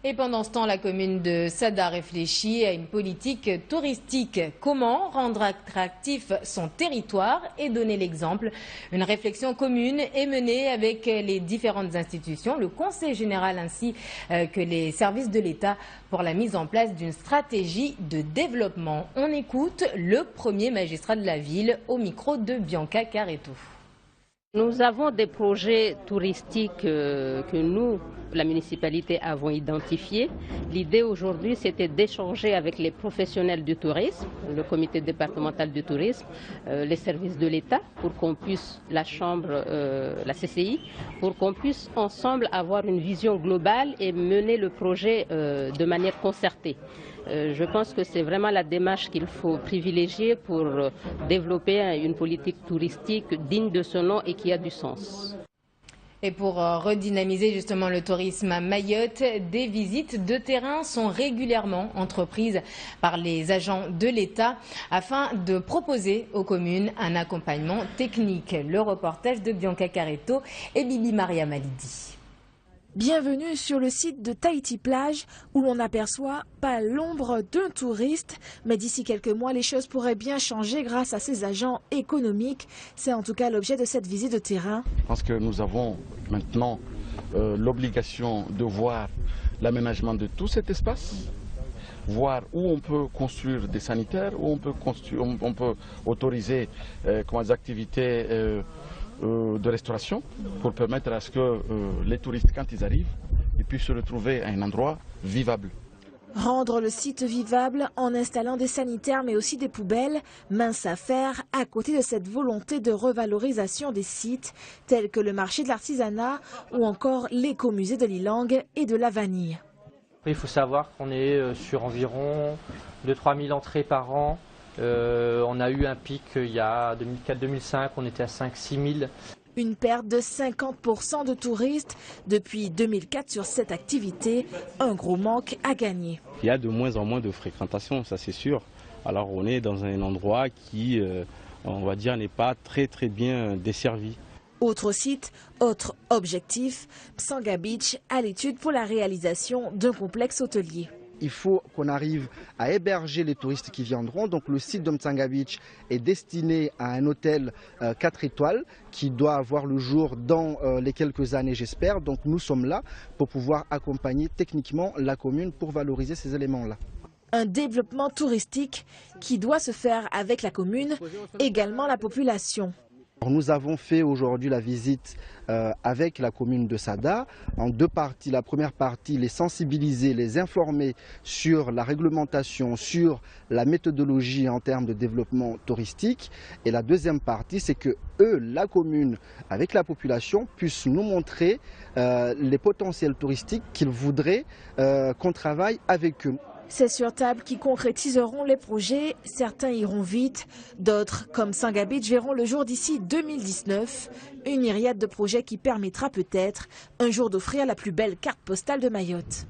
Et pendant ce temps, la commune de Sada réfléchit à une politique touristique. Comment rendre attractif son territoire et donner l'exemple? Une réflexion commune est menée avec les différentes institutions, le Conseil général ainsi que les services de l'État pour la mise en place d'une stratégie de développement. On écoute le premier magistrat de la ville au micro de Bianca Caretto. Nous avons des projets touristiques que nous, la municipalité, avons identifiés. L'idée aujourd'hui, c'était d'échanger avec les professionnels du tourisme, le comité départemental du tourisme, les services de l'État, pour qu'on puisse, la Chambre, la CCI, pour qu'on puisse ensemble avoir une vision globale et mener le projet de manière concertée. Je pense que c'est vraiment la démarche qu'il faut privilégier pour développer une politique touristique digne de ce nom et qui a du sens. Et pour redynamiser justement le tourisme à Mayotte, des visites de terrain sont régulièrement entreprises par les agents de l'État afin de proposer aux communes un accompagnement technique. Le reportage de Bianca Caretto et Bibi Maria Malidi. Bienvenue sur le site de Tahiti Plage où l'on n'aperçoit pas l'ombre d'un touriste. Mais d'ici quelques mois, les choses pourraient bien changer grâce à ces agents économiques. C'est en tout cas l'objet de cette visite de terrain. Je pense que nous avons maintenant l'obligation de voir l'aménagement de tout cet espace, voir où on peut construire des sanitaires, où on peut autoriser des activités de restauration pour permettre à ce que les touristes, quand ils arrivent, ils puissent se retrouver à un endroit vivable. Rendre le site vivable en installant des sanitaires mais aussi des poubelles, mince affaire à côté de cette volonté de revalorisation des sites tels que le marché de l'artisanat ou encore l'écomusée de l'Ilang et de la Vanille. Il faut savoir qu'on est sur environ 2-3 000 entrées par an. On a eu un pic il y a 2004-2005, on était à 5-6 000. Une perte de 50% de touristes depuis 2004 sur cette activité, un gros manque à gagner. Il y a de moins en moins de fréquentation, ça c'est sûr. Alors on est dans un endroit qui, on va dire, n'est pas très bien desservi. Autre site, autre objectif, Msanga Beach à l'étude pour la réalisation d'un complexe hôtelier. Il faut qu'on arrive à héberger les touristes qui viendront. Donc le site de Msanga Beach est destiné à un hôtel 4 étoiles qui doit avoir le jour dans les quelques années, j'espère. Donc nous sommes là pour pouvoir accompagner techniquement la commune pour valoriser ces éléments-là. Un développement touristique qui doit se faire avec la commune, également la population. Nous avons fait aujourd'hui la visite avec la commune de Sada en deux parties. La première partie, les sensibiliser, les informer sur la réglementation, sur la méthodologie en termes de développement touristique. Et la deuxième partie, c'est que eux, la commune, avec la population, puissent nous montrer les potentiels touristiques qu'ils voudraient qu'on travaille avec eux. C'est sur table qui concrétiseront les projets. Certains iront vite, d'autres, comme Msanga Beach, verront le jour d'ici 2019. Une myriade de projets qui permettra peut-être un jour d'offrir la plus belle carte postale de Mayotte.